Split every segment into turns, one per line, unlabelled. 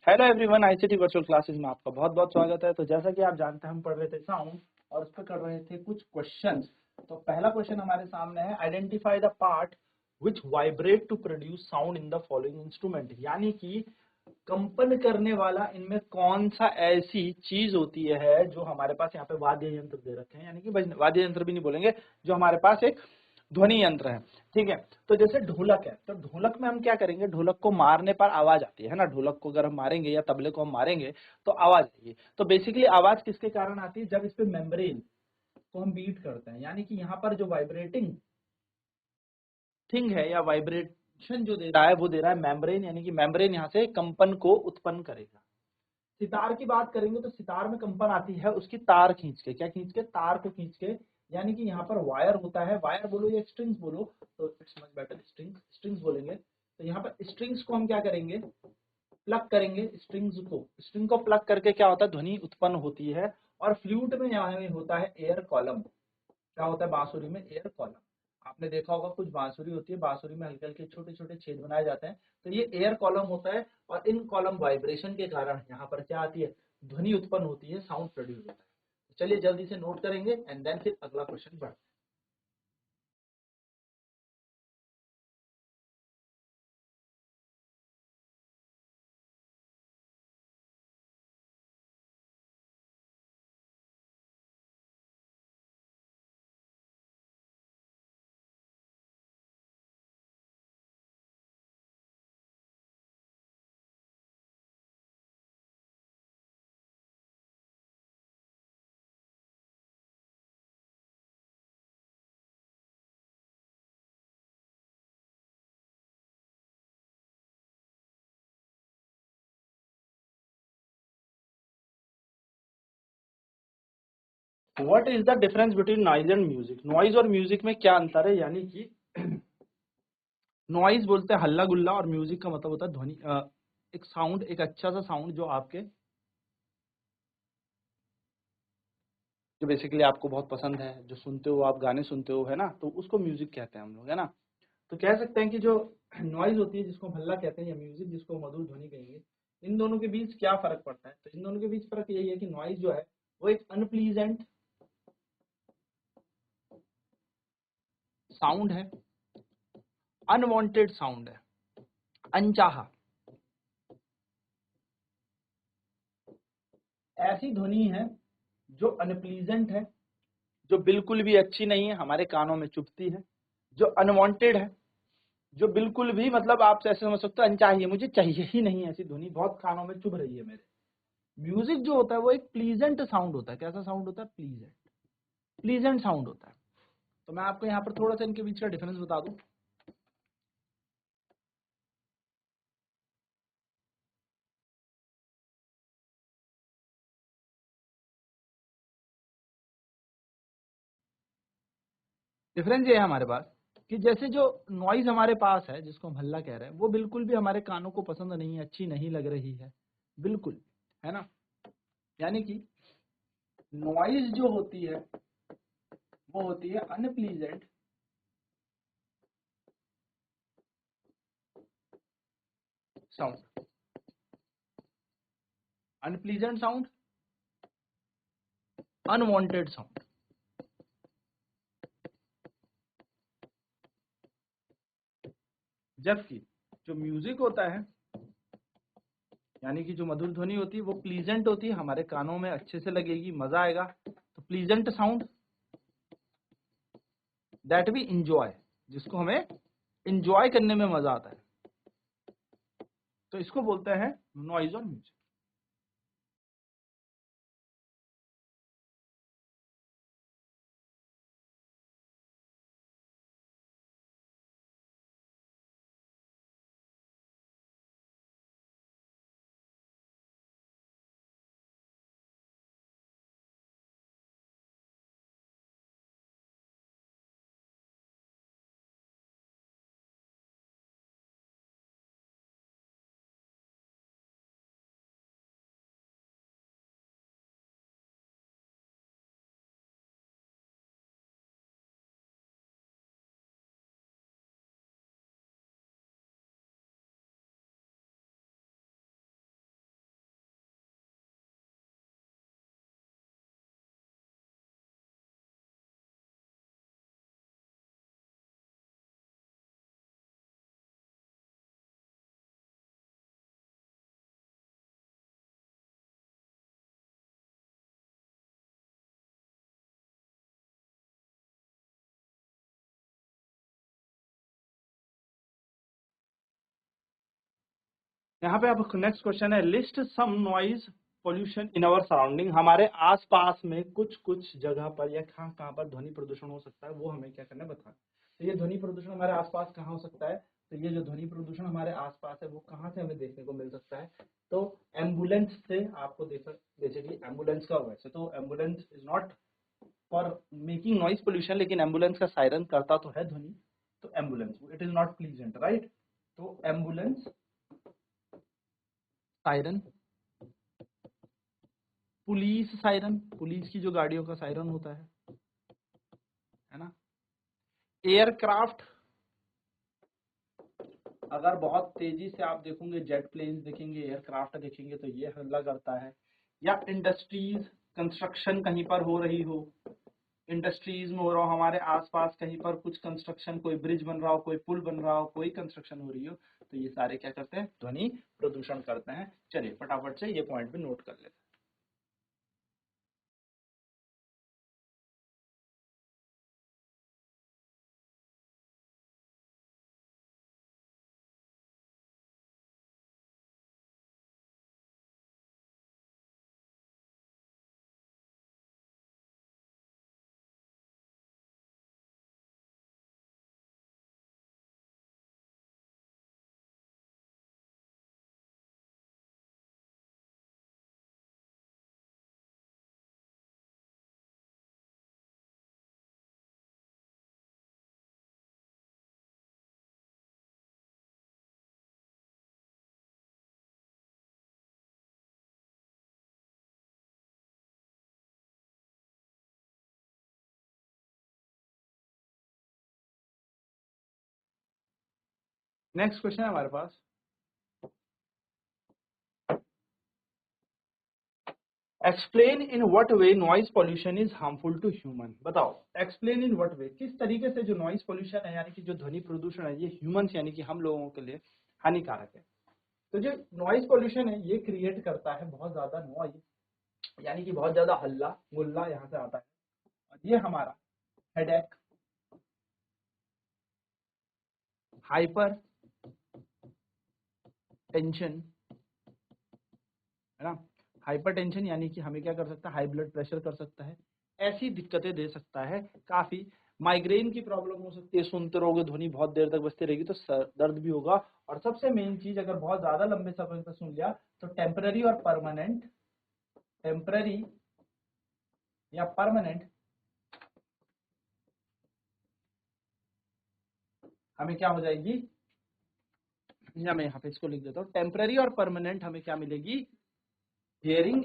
Hello everyone, ICT virtual classes में आपका बहुत बहुत स्वागत है। तो जैसा कि आप जानते हैं, हम पढ़ रहे थे साउंड और उस पर कर रहे थे कुछ क्वेश्चंस। तो पहला क्वेश्चन हमारे सामने है, identify the part which vibrate to produce sound in the following instrument. यानी कि कंपन करने वाला इनमें कौन सा ऐसी चीज होती है जो हमारे पास यहाँ पे वाद्य यंत्र दे रखे हैं, यानी कि वाद्य यंत्र भी नहीं बोलेंगे, जो हमारे पास एक ध्वनि यंत्र है। ठीक है, तो जैसे ढोलक है, तो ढोलक में हम क्या करेंगे, ढोलक को मारने पर आवाज आती है ना। ढोलक को अगर हम मारेंगे या तबले को हम मारेंगे तो आवाज आएगी। तो बेसिकली आवाज किसके कारण आती है, जब इस पे मेम्ब्रेन को हम बीट करते हैं, यानी कि यहाँ पर जो वाइब्रेटिंग थिंग है या वाइब्रेशन जो दे रहा है वो दे रहा है मेम्ब्रेन, यानी कि मेम्ब्रेन यहाँ से कंपन को उत्पन्न करेगा। सितार की बात करेंगे तो सितार में कंपन आती है उसकी तार खींच के, क्या खींच के, तार को खींच के, यानी कि यहाँ पर वायर होता है, वायर बोलो या स्ट्रिंग्स बोलो, तो इट्स मच बेटर स्ट्रिंग्स बोलेंगे। तो यहाँ पर स्ट्रिंग्स को हम क्या करेंगे, प्लग करेंगे। स्ट्रिंग को प्लग करके क्या होता है, ध्वनि उत्पन्न होती है। और फ्लूट में यहाँ में होता है एयर कॉलम। क्या होता है बांसुरी में, एयर कॉलम। आपने देखा होगा कुछ बांसुरी होती है, बांसुरी में हल्के हल्के छोटे छोटे छेद बनाए जाते हैं, तो ये एयर कॉलम होता है। और इन कॉलम वाइब्रेशन के कारण यहाँ पर क्या आती है, ध्वनि उत्पन्न होती है, साउंड प्रोड्यूस होता है। तो चलिए जल्दी से नोट करेंगे एंड देन फिर अगला क्वेश्चन बढ़ते हैं। What is the difference between noise and music. Noise और म्यूजिक में क्या अंतर है, यानी कि नॉइज बोलते हैं हल्ला गुल्ला, और म्यूजिक का मतलब होता है ध्वनि, एक साउंड, एक अच्छा सा साउंड जो आपके, जो बेसिकली आपको बहुत पसंद है, जो सुनते हो, आप गाने सुनते हो, है ना, तो उसको म्यूजिक कहते हैं हम लोग, है ना। तो कह सकते हैं कि जो नॉइज होती है जिसको हम हल्ला कहते हैं, या म्यूजिक जिसको हम मधुर ध्वनि कहेंगे, इन दोनों के बीच क्या फर्क पड़ता है। तो इन दोनों के बीच फर्क यही है कि नॉइज जो है वो एक अनप्लीजेंट साउंड है, अनवांटेड साउंड है, अनचाहा, ऐसी ध्वनि है जो अनप्लीजेंट है, जो बिल्कुल भी अच्छी नहीं है, हमारे कानों में चुभती है। जो अनवांटेड है, जो बिल्कुल भी, मतलब आप ऐसे समझ सकते हो, अनचाही, मुझे चाहिए ही नहीं ऐसी ध्वनि, बहुत कानों में चुभ रही है मेरे। म्यूजिक जो होता है वो एक प्लीजेंट साउंड होता है। कैसा साउंड होता है, प्लीजेंट, प्लीजेंट साउंड होता है। तो मैं आपको यहाँ पर थोड़ा सा इनके बीच का डिफरेंस बता दूं। डिफरेंस ये है हमारे पास कि जैसे जो नॉइज हमारे पास है, जिसको हम हल्ला कह रहे हैं, वो बिल्कुल भी हमारे कानों को पसंद नहीं है, अच्छी नहीं लग रही है, बिल्कुल, है ना। यानी कि नॉइज जो होती है वो होती है unpleasant sound, unpleasant sound, unwanted sound. जबकि जो म्यूजिक होता है, यानी कि जो मधुर ध्वनि होती है, वो प्लीजेंट होती है, हमारे कानों में अच्छे से लगेगी, मजा आएगा। तो pleasant sound that we enjoy, जिसको हमें इंजॉय करने में मजा आता है, तो इसको बोलते हैं नॉइज और म्यूजिक। यहाँ पे अब नेक्स्ट क्वेश्चन है, list some noise pollution in our surrounding. हमारे आसपास में कुछ कुछ जगह पर या कहाँ कहाँ पर ध्वनि प्रदूषण हो सकता है वो हमें क्या करना है बताना। तो ये ध्वनि प्रदूषण हमारे आसपास कहाँ हो सकता है, तो ये जो ध्वनि प्रदूषण हमारे आसपास है वो कहाँ से हमें देखने को मिल सकता है, तो एम्बुलेंस से आपको देख बेसिकली एम्बुलेंस का, वैसे तो ambulance is not for making noise pollution, लेकिन एम्बुलेंस का सायरन करता तो है ध्वनि, तो ambulance it is not pleasant, right. तो ambulance siren, police siren, police की जो गाड़ियों का सायरन होता है ना। एयरक्राफ्ट, अगर बहुत तेजी से आप देखोगे जेट प्लेन देखेंगे, एयरक्राफ्ट देखेंगे तो ये हल्ला करता है। या इंडस्ट्रीज, कंस्ट्रक्शन कहीं पर हो रही हो, इंडस्ट्रीज में हो रहा हो, हमारे आसपास कहीं पर कुछ कंस्ट्रक्शन, कोई ब्रिज बन रहा हो, कोई पुल बन रहा हो, कोई कंस्ट्रक्शन हो रही हो, तो ये सारे क्या करते हैं, ध्वनि प्रदूषण करते हैं। चलिए फटाफट से ये पॉइंट भी नोट कर लेते हैं। नेक्स्ट क्वेश्चन है हमारे पास, explain in what way noise pollution is harmful to human. बताओ एक्सप्लेन इन व्हाट वे, किस तरीके से जो नॉइज पॉल्यूशन है यानी कि जो ध्वनि प्रदूषण है ये ह्यूमंस यानी कि हम लोगों के लिए हानिकारक है। तो जो नॉइज पॉल्यूशन है ये क्रिएट करता है बहुत ज्यादा नॉइज, यानी कि बहुत ज्यादा हल्ला गुल्ला यहाँ से आता है, और ये हमारा हेडेक, हाइपर टेंशन, है ना। हाइपर टेंशन यानी कि हमें क्या कर सकता है, हाई ब्लड प्रेशर कर सकता है, ऐसी दिक्कतें दे सकता है काफी। माइग्रेन की प्रॉब्लम हो सकती है, सुनते रहोगे ध्वनि बहुत देर तक बजती रहेगी तो सर दर्द भी होगा। और सबसे मेन चीज, अगर बहुत ज्यादा लंबे समय तक सुन लिया तो टेम्पररी और परमानेंट, टेम्पररी या परमानेंट हमें क्या हो जाएगी, या मैं यहाँ पे इसको लिख देता हूँ, टेम्पररी और परमानेंट हमें क्या मिलेगी, हियरिंग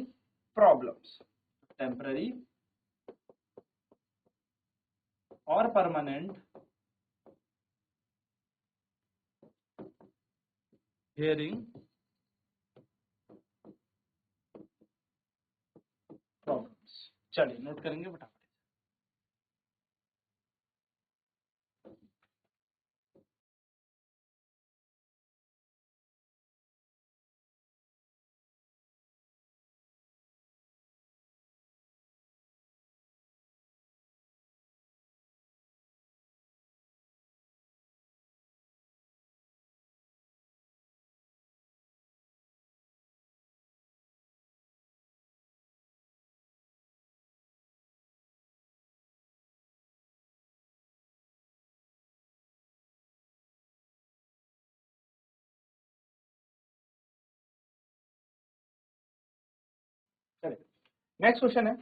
प्रॉब्लम्स। टेम्पररी और परमानेंट हियरिंग प्रॉब्लम्स। चलिए नोट करेंगे फटाफट। चलिए नेक्स्ट क्वेश्चन है,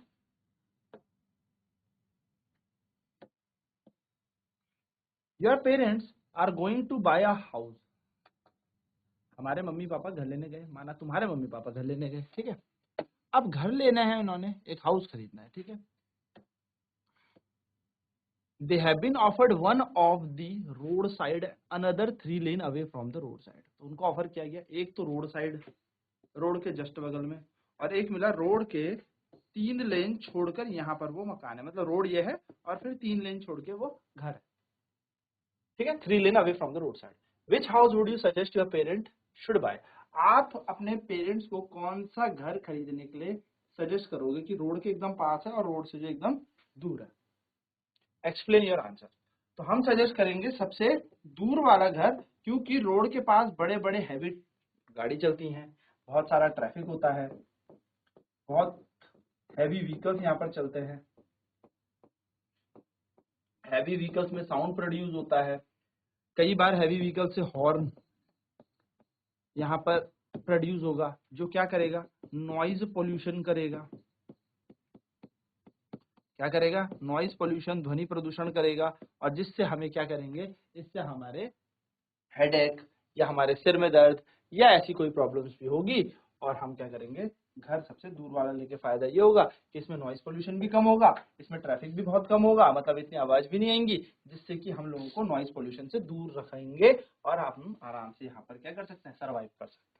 your parents are going to buy a house. हमारे मम्मी पापा घर लेने गए, माना तुम्हारे मम्मी पापा घर लेने गए, ठीक है। अब घर लेना है उन्होंने, एक हाउस खरीदना है, ठीक है। They have been offered one of the road side, another 3 lane away from the road side. तो उनको ऑफर किया गया, एक तो रोड साइड, रोड के जस्ट बगल में, और एक मिला रोड के 3 लेन छोड़कर यहाँ पर वो मकान है, मतलब रोड ये है और फिर 3 लेन छोड़ के वो घर है, ठीक है। 3 lane away from the road side, which house would you suggest your parent should buy. आप अपने पेरेंट्स को कौन सा घर खरीदने के लिए सजेस्ट करोगे कि रोड के एकदम पास है और रोड से जो एकदम दूर है। Explain your answer. तो हम सजेस्ट करेंगे सबसे दूर वाला घर, क्योंकि रोड के पास बड़े बड़े हैवी गाड़ी चलती हैं, बहुत सारा ट्रैफिक होता है, बहुत हैवी व्हीकल्स यहाँ पर चलते हैं, हैवी व्हीकल्स में साउंड प्रोड्यूस होता है, कई बार हैवी व्हीकल से हॉर्न यहाँ पर प्रोड्यूस होगा जो क्या करेगा, नॉइज पोल्यूशन करेगा। क्या करेगा, नॉइज पोल्यूशन, ध्वनि प्रदूषण करेगा, और जिससे हमें क्या करेंगे, इससे हमारे हेडेक या हमारे सिर में दर्द या ऐसी कोई प्रॉब्लम्स भी होगी, और हम क्या करेंगे, घर सबसे दूर वाला लेके फायदा ये होगा कि इसमें नॉइज पोल्यूशन भी कम होगा, इसमें ट्रैफिक भी बहुत कम होगा, मतलब इतनी आवाज भी नहीं आएंगी, जिससे कि हम लोगों को नॉइज पोल्यूशन से दूर रखेंगे और हम आराम से यहाँ पर क्या कर सकते हैं, सर्वाइव कर सकते हैं।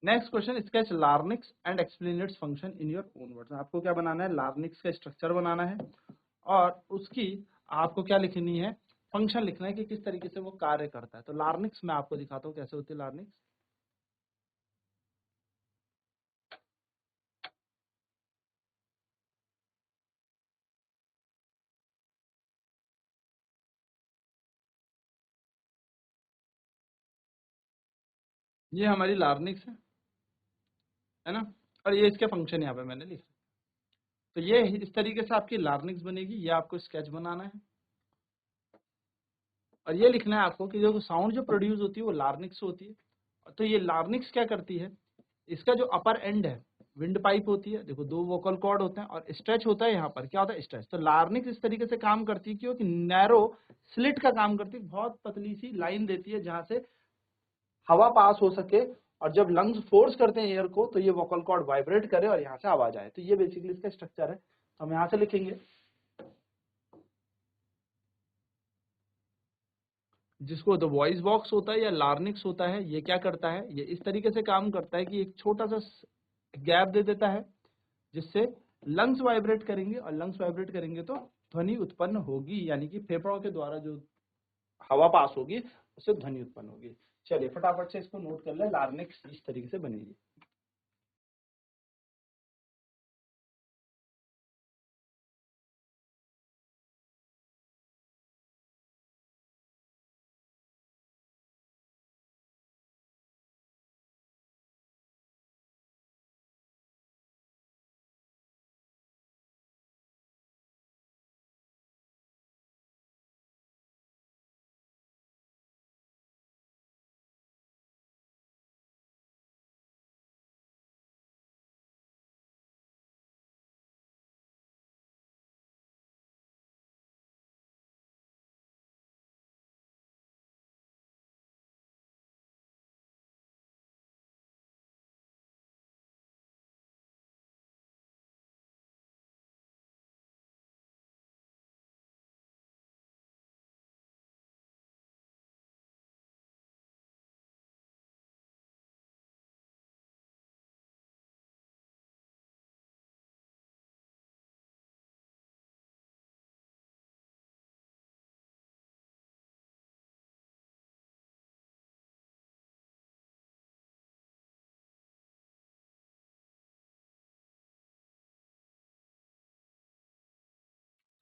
Next question, sketch larynx and explain its function in your own words. आपको क्या बनाना है, लार्निक्स का स्ट्रक्चर बनाना है और उसकी आपको क्या लिखनी है, फंक्शन लिखना है कि किस तरीके से वो कार्य करता है। तो लार्निक्स मैं आपको दिखाता हूँ कैसे होती है लार्निक्स। ये हमारी लार्निक्स है ना, और ये इसके फंक्शन यहाँ पे मैंने लिखा। तो ये इस तरीके से आपकी लार्निक्स बनेगी, ये आपको स्केच बनाना है और ये लिखना है आपको कि जो साउंड जो प्रोड्यूस होती है वो लार्निक्स होती है। तो ये लार्निक्स क्या करती है, इसका जो अपर एंड है, विंड पाइप होती है, देखो दो वोकल कॉर्ड होते हैं और स्ट्रेच होता है, यहाँ पर क्या होता है, स्ट्रेच। तो लार्निक्स इस तरीके से काम करती है कि नैरो स्लिट का काम करती है, बहुत पतली सी लाइन देती है जहां से हवा पास हो सके, और जब लंग्स फोर्स करते हैं एयर को तो ये वोकल कॉर्ड वाइब्रेट करे और यहाँ से आवाज आए। तो ये बेसिकली इसका स्ट्रक्चर है। तो हम यहाँ से लिखेंगे, जिसको द वॉइस बॉक्स होता है या लार्निक्स होता है, ये क्या करता है, ये इस तरीके से काम करता है कि एक छोटा सा गैप दे देता है जिससे लंग्स वाइब्रेट करेंगे, और लंग्स वाइब्रेट करेंगे तो ध्वनि उत्पन्न होगी, यानी कि फेफड़ों के द्वारा जो हवा पास होगी उससे ध्वनि उत्पन्न होगी। चलिए फटाफट से इसको नोट कर ले, लार्निक्स इस तरीके से बनेगी।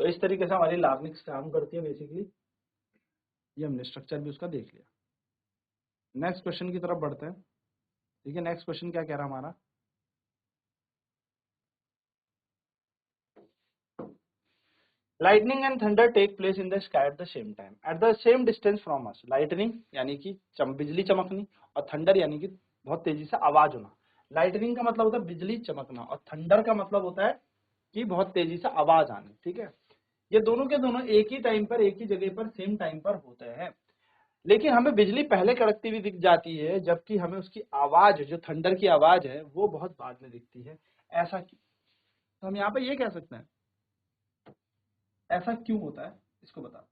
तो इस तरीके से हमारी लार्निक्स काम करती है बेसिकली। ये हमने स्ट्रक्चर भी उसका देख लिया। नेक्स्ट क्वेश्चन की तरफ बढ़ते हैं। ठीक है, नेक्स्ट क्वेश्चन क्या कह रहा है हमारा, lightning and thunder take place in the sky at the same time at the same distance from us. Lightning यानी कि बिजली चमकनी, और थंडर यानी कि बहुत तेजी से आवाज होना। लाइटनिंग का मतलब होता है बिजली चमकना, और थंडर का मतलब होता है कि बहुत तेजी से आवाज आनी। ठीक है, ये दोनों के दोनों एक ही टाइम पर, एक ही जगह पर, सेम टाइम पर होते हैं। लेकिन हमें बिजली पहले कड़कती हुई दिख जाती है, जबकि हमें उसकी आवाज, जो थंडर की आवाज है, वो बहुत बाद में दिखती है। ऐसा क्यों? तो हम यहाँ पे ये कह सकते हैं, ऐसा क्यों होता है, इसको बता।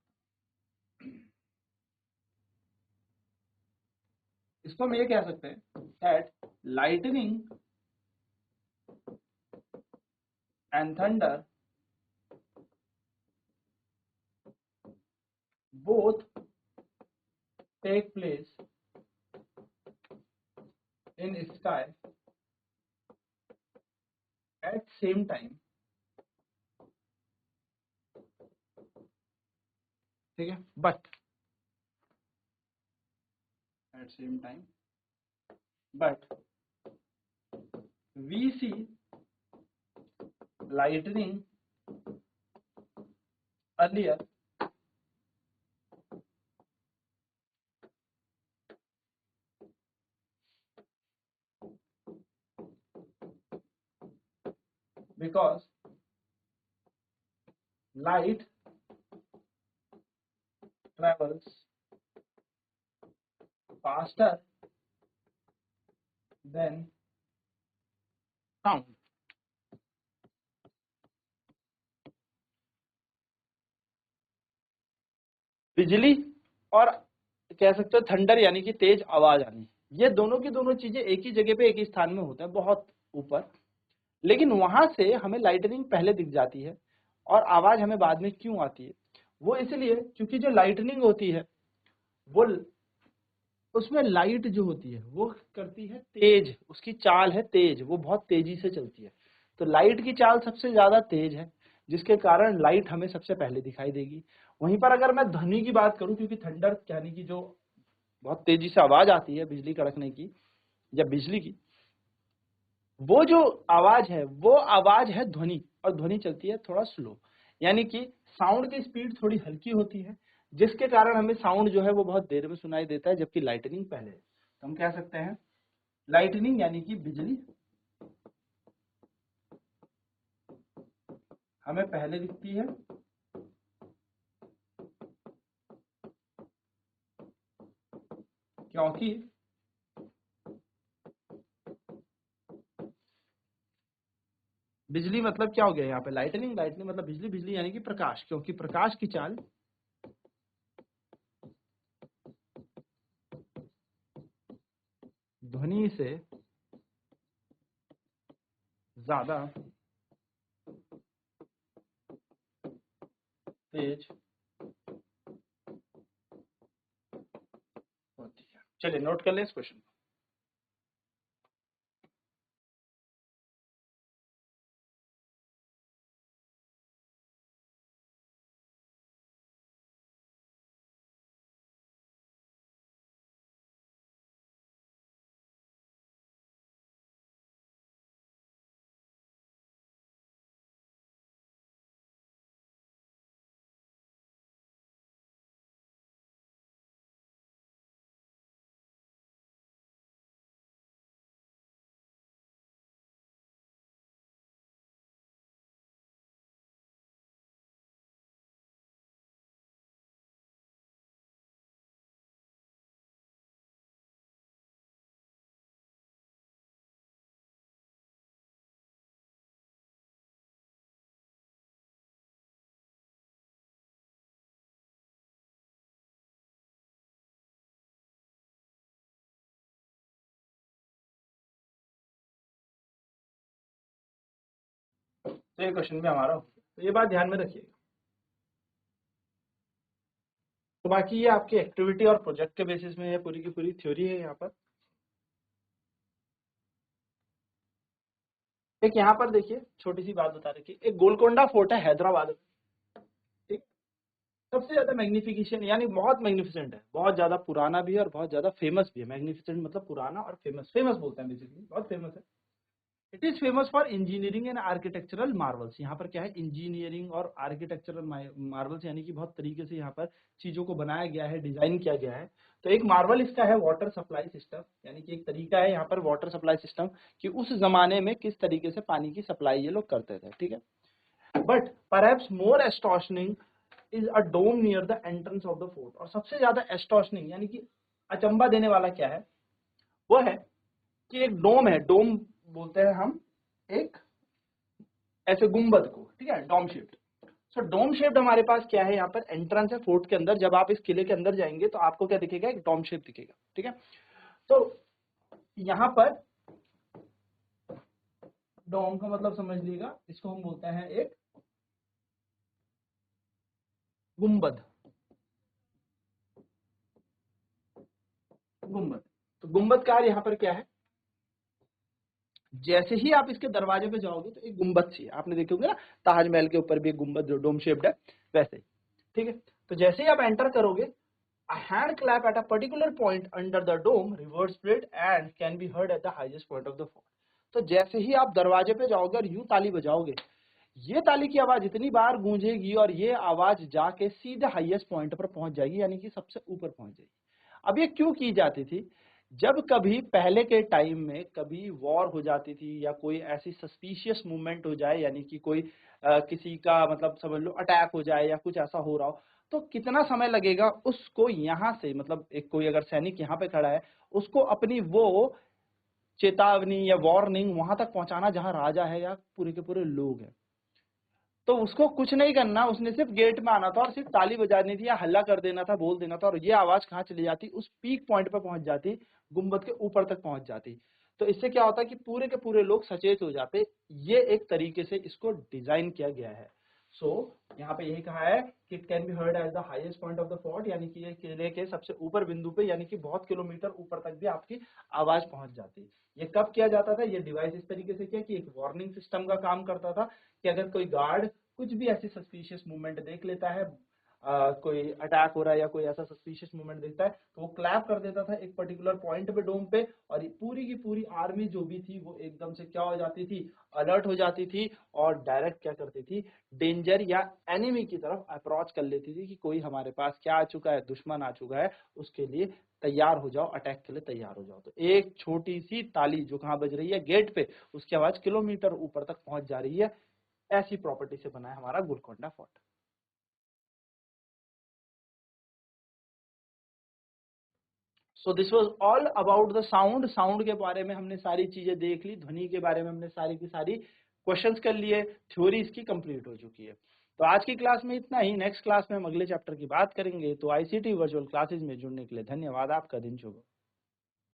इसको हम ये कह सकते हैं that lightning and thunder both take place in sky at same time. ठीक है, but at same time, but we see lightning earlier because light travels faster than sound। बिजली और कह सकते हो थंडर यानी कि तेज आवाज आनी, ये दोनों की दोनों चीजें एक ही जगह पे, एक ही स्थान में होते हैं, बहुत ऊपर। लेकिन वहां से हमें लाइटनिंग पहले दिख जाती है और आवाज हमें बाद में क्यों आती है? वो इसलिए क्योंकि जो लाइटनिंग होती है, वो उसमें लाइट जो होती है वो करती है तेज, उसकी चाल है तेज, वो बहुत तेजी से चलती है। तो लाइट की चाल सबसे ज्यादा तेज है, जिसके कारण लाइट हमें सबसे पहले दिखाई देगी। वहीं पर अगर मैं ध्वनि की बात करूं, क्योंकि थंडर यानी कि जो बहुत तेजी से आवाज आती है बिजली कड़कने की या बिजली की, वो जो आवाज है वो आवाज है ध्वनि, और ध्वनि चलती है थोड़ा स्लो, यानी कि साउंड की स्पीड थोड़ी हल्की होती है, जिसके कारण हमें साउंड जो है वो बहुत देर में सुनाई देता है, जबकि लाइटनिंग पहले है। तो हम कह सकते हैं लाइटनिंग यानी कि बिजली हमें पहले दिखती है, क्योंकि बिजली मतलब क्या हो गया यहाँ पे, लाइटनिंग, लाइटनिंग मतलब बिजली, बिजली यानी कि प्रकाश, क्योंकि प्रकाश की चाल ध्वनि से ज्यादा तेज होती है। चलिए नोट कर लें इस क्वेश्चन को। तो ये क्वेश्चन भी हमारा हो गया। तो ये बात ध्यान में रखिएगा। तो बाकी ये आपकी एक्टिविटी और प्रोजेक्ट के बेसिस में ये पूरी की पूरी थ्योरी है। यहाँ पर एक, यहाँ पर देखिए छोटी सी बात बता रखी, एक गोलकोंडा फोर्ट है हैदराबाद में। ठीक, सबसे ज्यादा मैग्निफिकेशन यानी बहुत मैग्निफिसेंट है, बहुत ज्यादा पुराना भी है और बहुत ज्यादा फेमस भी है। मैग्निफिसेंट मतलब पुराना और फेमस, फेमस बोलते हैं बेसिकली, बहुत फेमस है। It is famous for engineering and architectural Marvels. यहाँ पर क्या है, इंजीनियरिंग और आर्किटेक्चरल मार्वल्स, यानी कि बहुत तरीके से यहाँ पर चीजों को बनाया गया है, डिजाइन किया गया है। तो एक मार्वल इसका है वाटर सप्लाई सिस्टम, यानी कि एक तरीका है यहाँ पर वाटर सप्लाई सिस्टम कि उस जमाने में किस तरीके से पानी की सप्लाई ये लोग करते थे, ठीक है। But perhaps more astonishing is a dome near the entrance of the fort. और सबसे ज्यादा एस्टोनिशिंग यानी कि अचंबा देने वाला क्या है, वो है कि एक डोम है, डोम बोलते हैं हम एक ऐसे गुंबद को, ठीक है, डोम शेप्ड। सो डोम शेप्ड हमारे पास क्या है, यहाँ पर एंट्रेंस है फोर्ट के अंदर। जब आप इस किले के अंदर जाएंगे तो आपको क्या दिखेगा, एक डोम शेप दिखेगा, ठीक है। तो यहाँ पर डोम का मतलब समझ लीजिएगा, इसको हम बोलते हैं एक गुंबद, गुंबद। तो गुंबद का यहाँ पर क्या है, जैसे ही आप इसके दरवाजे पे जाओगे तो एक गुंबद सी है, आपने देखे होंगे ना ताजमहल के ऊपर भी एक गुंबद जो डोम शेप्ड है, वैसे ही, ठीक है। तो जैसे ही आप एंटर करोगे, a hand clap at a particular point under the dome reverse split and can be heard at the highest point of the fort। तो जैसे ही आप दरवाजे पे जाओगे और यूं ताली बजाओगे, ये ताली की आवाज इतनी बार गूंजेगी और ये आवाज जाके सीधे हाईएस्ट पॉइंट पर पहुंच जाएगी, यानी कि सबसे ऊपर पहुंच जाएगी। अब ये क्यों की जाती थी, जब कभी पहले के टाइम में कभी वॉर हो जाती थी या कोई ऐसी सस्पिशियस मूवमेंट हो जाए, यानी कि कोई किसी का मतलब समझ लो अटैक हो जाए या कुछ ऐसा हो रहा हो, तो कितना समय लगेगा उसको यहाँ से, मतलब एक कोई अगर सैनिक यहाँ पे खड़ा है, उसको अपनी वो चेतावनी या वार्निंग वहां तक पहुंचाना जहां राजा है या पूरे के पूरे लोग हैं। तो उसको कुछ नहीं करना, उसने सिर्फ गेट में आना था और सिर्फ ताली बजानी थी या हल्ला कर देना था, बोल देना था, और ये आवाज कहाँ चली जाती, उस पीक पॉइंट पर पहुंच जाती, गुंबद के ऊपर तक पहुंच जाती। तो इससे क्या होता कि पूरे के पूरे लोग सचेत हो जाते। ये एक तरीके से इसको डिजाइन किया गया है। सो यहाँ पे यही कहा है कि it can be heard at the highest point of the fort, यानी कि ये किले के सबसे ऊपर बिंदु पे, यानी कि बहुत किलोमीटर ऊपर तक भी आपकी आवाज पहुंच जाती। ये कब किया जाता था, ये डिवाइस इस तरीके से किया कि एक वार्निंग सिस्टम का काम करता था कि अगर कोई गार्ड कुछ भी ऐसी सस्पिशियस मूवमेंट देख लेता है, कोई अटैक हो रहा है या कोई ऐसा सस्पिशियस मूवमेंट देखता है, तो वो क्लैप कर देता था एक पर्टिकुलर पॉइंट पे डोम पे, और पूरी की पूरी आर्मी जो भी थी वो एकदम से क्या हो जाती थी, अलर्ट हो जाती थी, और डायरेक्ट क्या करती थी, डेंजर या एनिमी की तरफ अप्रोच कर लेती थी कि कोई हमारे पास क्या आ चुका है, दुश्मन आ चुका है, उसके लिए तैयार हो जाओ, अटैक के लिए तैयार हो जाओ। तो एक छोटी सी ताली जो कहाँ बज रही है, गेट पे, उसकी आवाज किलोमीटर ऊपर तक पहुंच जा रही है। ऐसी प्रॉपर्टी से बना है हमारा Golconda fort. So this was all about the sound. Sound के बारे में हमने सारी चीजें देख ली, ध्वनि के बारे में हमने सारी की सारी क्वेश्चंस कर लिए, थ्योरी इसकी कंप्लीट हो चुकी है। तो आज की क्लास में इतना ही। नेक्स्ट क्लास में हम अगले चैप्टर की बात करेंगे। तो आईसीटी वर्चुअल क्लासेज में जुड़ने के लिए धन्यवाद। आपका दिन शुभ हो।